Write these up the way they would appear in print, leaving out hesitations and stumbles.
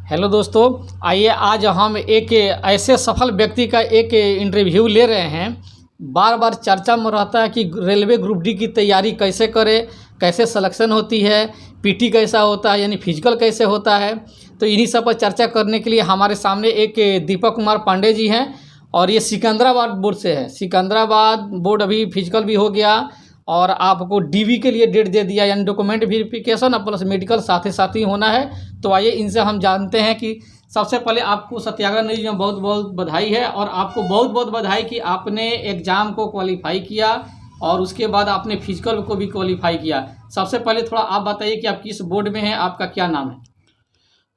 Hello दोस्तों, आइए आज हम एक ऐसे सफल व्यक्ति का एक इंटरव्यू ले रहे हैं। बार बार चर्चा में रहता है कि रेलवे ग्रुप डी की तैयारी कैसे करें, कैसे सिलेक्शन होती है, पीटी कैसा होता है यानी फिजिकल कैसे होता है। तो इन्हीं सब पर चर्चा करने के लिए हमारे सामने एक दीपक कुमार पांडे जी हैं और ये सिकंदराबाद बोर्ड से है। सिकंदराबाद बोर्ड अभी फिजिकल भी हो गया और आपको डीवी के लिए डेट दे दिया, यानी डॉक्यूमेंट वेरिफिकेशन और प्लस मेडिकल साथ ही होना है। तो आइए इनसे हम जानते हैं कि सबसे पहले आपको सत्याग्रह न्यूज में बहुत बहुत बधाई है और आपको बहुत बहुत बधाई कि आपने एग्ज़ाम को क्वालिफाई किया और उसके बाद आपने फिजिकल को भी क्वालिफाई किया। सबसे पहले थोड़ा आप बताइए कि आप किस बोर्ड में हैं, आपका क्या नाम है।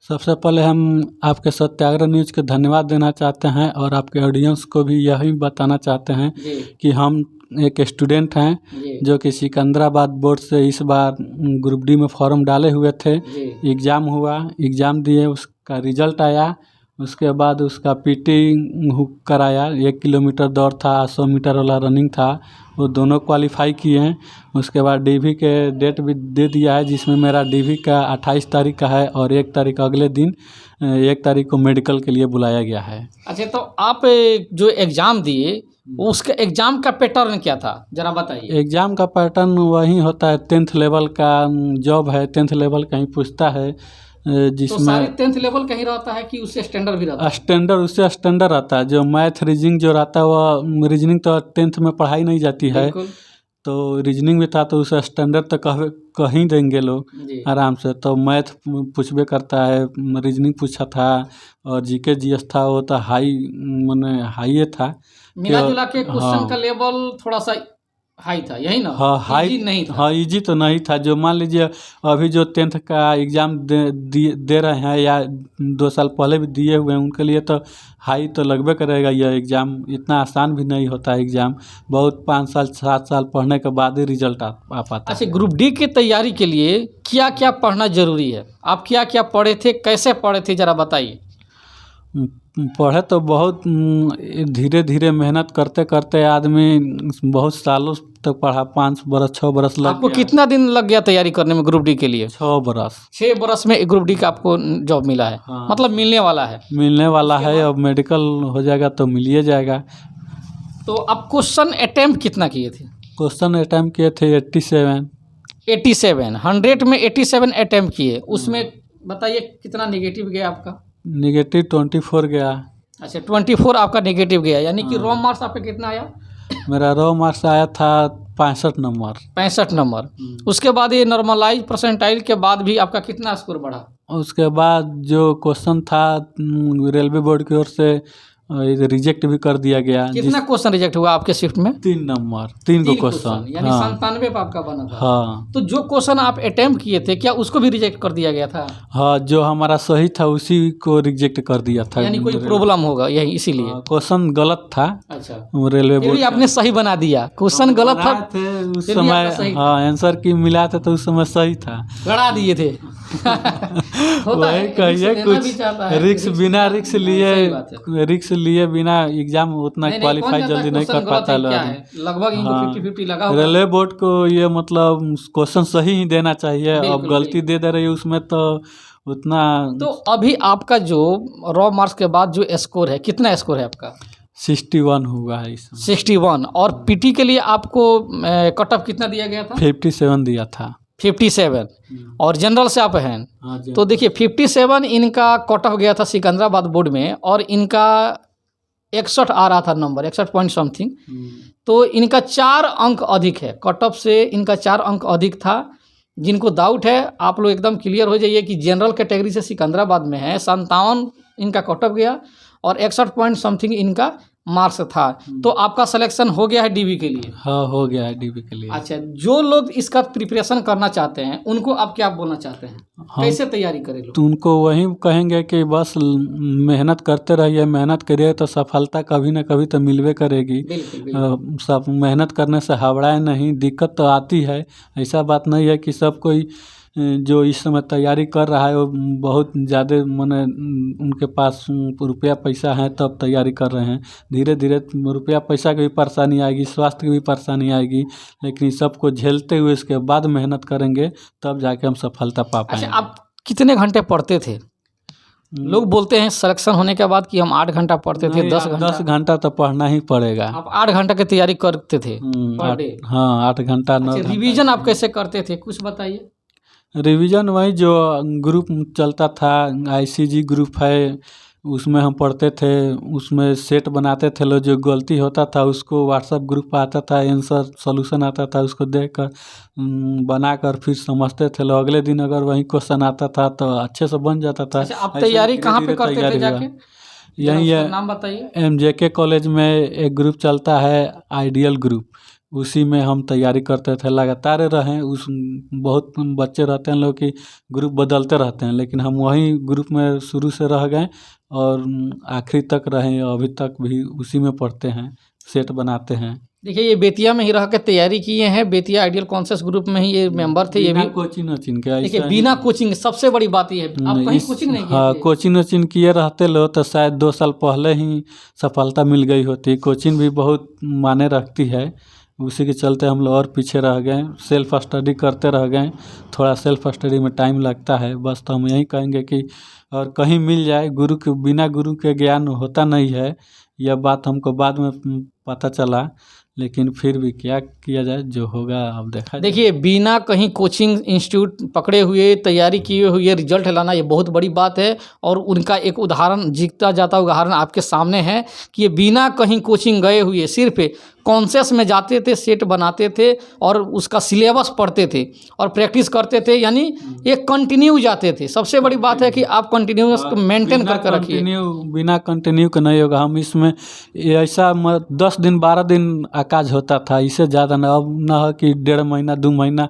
सबसे पहले हम आपके सत्याग्रह न्यूज़ के धन्यवाद देना चाहते हैं और आपके ऑडियंस को भी यही बताना चाहते हैं कि हम एक स्टूडेंट हैं जो कि सिकंदराबाद बोर्ड से इस बार ग्रुप डी में फॉर्म डाले हुए थे। एग्ज़ाम हुआ, एग्ज़ाम दिए, उसका रिजल्ट आया, उसके बाद उसका पीटी कराया। 1 किलोमीटर दौड़ था, 100 मीटर वाला रनिंग था, वो दोनों क्वालिफाई किए हैं। उसके बाद डीवी के डेट भी दे दिया है, जिसमें मेरा डीवी का 28 तारीख का है और 1 तारीख अगले दिन 1 तारीख को मेडिकल के लिए बुलाया गया है। अच्छा, तो आप जो एग्ज़ाम दिए उसका एग्ज़ाम का पैटर्न क्या था, ज़रा बताइए। एग्ज़ाम का पैटर्न वही होता है, 10th लेवल का जॉब है, 10th लेवल का ही पूछता है, जिसमें तो सारे 10th लेवल का ही रहता है कि उससे स्टैंडर्ड भी रहता है? स्टैंडर्ड, उससे स्टैंडर्ड रहता है। जो मैथ रीजनिंग जो रहता है वह रीजनिंग तो 10th में पढ़ाई नहीं जाती है, तो रीजनिंग भी था, तो उसे स्टैंडर्ड तो कहीं देंगे लोग आराम से। तो मैथ पूछबे करता है, रीजनिंग पूछा था और जीके जीएस था, वो तो माने हाई था। मिला जुला के क्वेश्चन का लेवल थोड़ा सा हाई था, यही ना? हाँ, हाई नहीं था। हाँ, इजी तो नहीं था। जो मान लीजिए अभी जो 10th का एग्ज़ाम दे रहे हैं या 2 साल पहले भी दिए हुए हैं, उनके लिए तो हाई तो लगभे करेगा। यह एग्ज़ाम इतना आसान भी नहीं होता है। एग्ज़ाम बहुत 5 साल 7 साल पढ़ने के बाद ही रिजल्ट आ पाता है। अच्छा, ग्रुप डी की तैयारी के लिए क्या क्या पढ़ना ज़रूरी है? आप क्या क्या पढ़े थे, कैसे पढ़े थे, ज़रा बताइए। पढ़े तो बहुत धीरे धीरे मेहनत करते करते आदमी बहुत सालों तक पढ़ा। 5 बरस 6 बरस लग आपको गया। कितना दिन लग गया तैयारी करने में ग्रुप डी के लिए? 6 बरस। 6 बरस में ग्रुप डी का आपको जॉब मिला है? हाँ। मतलब मिलने वाला है? मिलने वाला है। अब मेडिकल हो जाएगा तो मिल ही जाएगा। तो आप क्वेश्चन अटैम्प्ट कितना किए थे? क्वेश्चन अटैम्प्ट किए थे 87। 100 में 87 अटैम्प्ट किए। उसमें बताइए कितना नेगेटिव गया आपका? नेगेटिव 24 गया। अच्छा, 24 आपका नेगेटिव गया, यानी कि रॉ मार्क्स आपका कितना आया? मेरा रॉ मार्क्स आया था 65 नंबर। 65 नंबर। उसके बाद ये नॉर्मलाइज परसेंटाइल के बाद भी आपका कितना स्कोर बढ़ा? उसके बाद जो क्वेश्चन था रेलवे बोर्ड की ओर से रिजेक्ट भी कर दिया गया। कितना क्वेश्चन रिजेक्ट हुआ आपके शिफ्ट में? 3 नंबर, 3 को क्वेश्चन, यानी 97 पे आपका बना था। हाँ। तो जो क्वेश्चन आप अटेम्प्ट किए थे, क्या उसको भी रिजेक्ट कर दिया गया था? हाँ, जो हमारा सही था उसी को रिजेक्ट कर दिया था। यानी कोई प्रॉब्लम होगा यही, इसीलिए क्वेश्चन गलत था। अच्छा, रेलवे बोर्ड आपने सही बना दिया। क्वेश्चन गलत था उस समय। हाँ, आंसर की मिला था तो उस समय सही था, गड़ा दिए थे। वही कहिए, कुछ रिक्स बिना रिक्स लिए बिना एग्जाम उतना क्वालिफाई जल्दी नहीं कर पाता लोग। लगभग इनको 50-50 लगा होगा। रेलवे बोर्ड को ये मतलब क्वेश्चन सही ही देना चाहिए। अब गलती दे रही है उसमें तो उतना। तो अभी आपका जो रॉ मार्क्स के बाद जो स्कोर है, कितना स्कोर है आपका? 61 हुआ है इस 61। और पीटी के लिए आपको कट ऑफ कितना दिया गया था? 57 दिया था। 57। और जनरल से आप हैं? हाँ, तो देखिए 57 इनका कट ऑफ गया था सिकंदराबाद बोर्ड में और इनका 61 आ रहा था नंबर, 61 पॉइंट समथिंग। तो इनका 4 अंक अधिक है, कट ऑफ से इनका 4 अंक अधिक था। जिनको डाउट है आप लोग एकदम क्लियर हो जाइए कि जनरल कैटेगरी से सिकंदराबाद में है, 57 इनका कट ऑफ गया और 61 पॉइंट समथिंग इनका मार्क्स था। तो आपका सिलेक्शन हो गया है डीवी के लिए? हाँ, हो गया है डीवी के लिए। अच्छा, जो लोग इसका प्रिपरेशन करना चाहते हैं उनको आप क्या बोलना चाहते हैं? कैसे तैयारी करें लोग? तो उनको वही कहेंगे कि बस मेहनत करते रहिए, मेहनत करिए तो सफलता कभी ना कभी तो मिलवे करेगी। सब मेहनत करने से हावड़ाए नहीं, दिक्कत तो आती है। ऐसा बात नहीं है कि सब कोई जो इस समय तैयारी कर रहा है वो बहुत ज़्यादा माने उनके पास रुपया पैसा है तब तैयारी कर रहे हैं। धीरे धीरे रुपया पैसा की भी परेशानी आएगी, स्वास्थ्य की भी परेशानी आएगी, लेकिन सबको झेलते हुए इसके बाद मेहनत करेंगे तब जाके हम सफलता पा पाएंगे। अच्छा, आप कितने घंटे पढ़ते थे? लोग बोलते हैं सिलेक्शन होने के बाद कि हम 8 घंटा पढ़ते थे, 10 घंटा तो पढ़ना ही पड़ेगा। आप 8 घंटा की तैयारी करते थे पर डे? हाँ 8 घंटा 9 घंटा। रिवीजन आप कैसे करते थे कुछ बताइए। रिवीजन वही जो ग्रुप चलता था, ICG ग्रुप है, उसमें हम पढ़ते थे। उसमें सेट बनाते थे लोग, जो गलती होता था उसको व्हाट्सएप ग्रुप पर आता था, आंसर सॉल्यूशन आता था, उसको देख कर बनाकर फिर समझते थे लोग। अगले दिन अगर वही क्वेश्चन आता था तो अच्छे से बन जाता था। अच्छा, आप तैयारी कहाँ पे करते थे जाके? यही है, नाम बताइए। MJK कॉलेज में एक ग्रुप चलता है आइडियल ग्रुप, उसी में हम तैयारी करते थे। लगातार रहें उस, बहुत बच्चे रहते हैं लोग कि ग्रुप बदलते रहते हैं, लेकिन हम वही ग्रुप में शुरू से रह गए और आखिरी तक रहे, अभी तक भी उसी में पढ़ते हैं, सेट बनाते हैं। देखिए ये बेतिया में ही रह के तैयारी किए हैं, बेतिया आइडियल कॉन्शियस ग्रुप में ही ये मेंबर थे। ये भी कोचिंग वोचिंग के, देखिए बिना कोचिंग, सबसे बड़ी बात ये है आप कहीं कोचिंग नहीं किए हाँ थे? कोचिंग वोचिंग किए रहते लोग तो शायद 2 साल पहले ही सफलता मिल गई होती। कोचिंग भी बहुत मायने रखती है, उसी के चलते हम लोग और पीछे रह गए, सेल्फ स्टडी करते रह गए। थोड़ा सेल्फ स्टडी में टाइम लगता है बस। तो हम यही कहेंगे कि और कहीं मिल जाए, गुरु के बिना गुरु के ज्ञान होता नहीं है। यह बात हमको बाद में पता चला, लेकिन फिर भी क्या किया जाए, जो होगा अब देखा जाए। देखिए बिना कहीं कोचिंग इंस्टीट्यूट पकड़े हुए, तैयारी किए हुए रिजल्ट लाना ये बहुत बड़ी बात है। और उनका एक उदाहरण, जीता जाता उदाहरण आपके सामने है कि ये बिना कहीं कोचिंग गए हुए सिर्फ कॉन्शियस में जाते थे, सेट बनाते थे और उसका सिलेबस पढ़ते थे और प्रैक्टिस करते थे, यानी ये कंटिन्यू जाते थे। सबसे बड़ी बात है कि आप कंटिन्यूस को मेंटेन करके रखिए। बिना कंटिन्यू का नहीं होगा। हम इसमें ऐसा 10 दिन 12 दिन आकाज होता था, इससे ज़्यादा ना। अब ना हो कि 1.5 महीना 2 महीना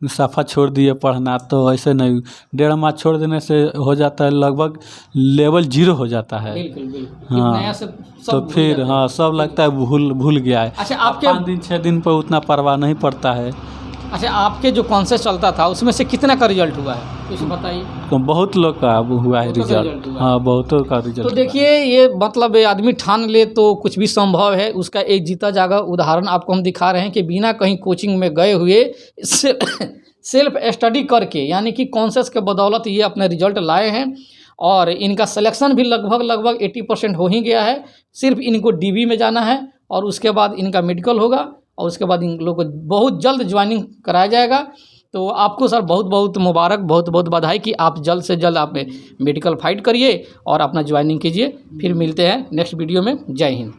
साफा छोड़ दिए पढ़ना, तो ऐसे नहीं। 1.5 माह छोड़ देने से हो जाता है लगभग लेवल 0 हो जाता है। बिल्कुल बिल्कुल। हाँ नया से तो फिर हाँ सब लगता है भूल गया है। अच्छा आपके 5 दिन 6 दिन पर उतना परवाह नहीं पड़ता है। अच्छा आपके जो कॉन्सेप्ट चलता था उसमें से कितना का रिजल्ट हुआ है कुछ बताइए। तो बहुत लोग का हुआ है रिजल्ट। हाँ बहुतों का रिजल्ट। तो देखिए ये मतलब आदमी ठान ले तो कुछ भी संभव है। उसका एक जीता जागा उदाहरण आपको हम दिखा रहे हैं कि बिना कहीं कोचिंग में गए हुए सेल्फ स्टडी करके, यानी कि कॉन्सेप्ट के बदौलत ये अपने रिजल्ट लाए हैं। और इनका सिलेक्शन भी लगभग 80% हो ही गया है। सिर्फ इनको DB में जाना है और उसके बाद इनका मेडिकल होगा और उसके बाद इन लोगों को बहुत जल्द ज्वाइनिंग कराया जाएगा। तो आपको सर बहुत बहुत मुबारक, बहुत बहुत बधाई कि आप जल्द से जल्द आप मेडिकल फाइट करिए और अपना ज्वाइनिंग कीजिए। फिर मिलते हैं नेक्स्ट वीडियो में। जय हिंद।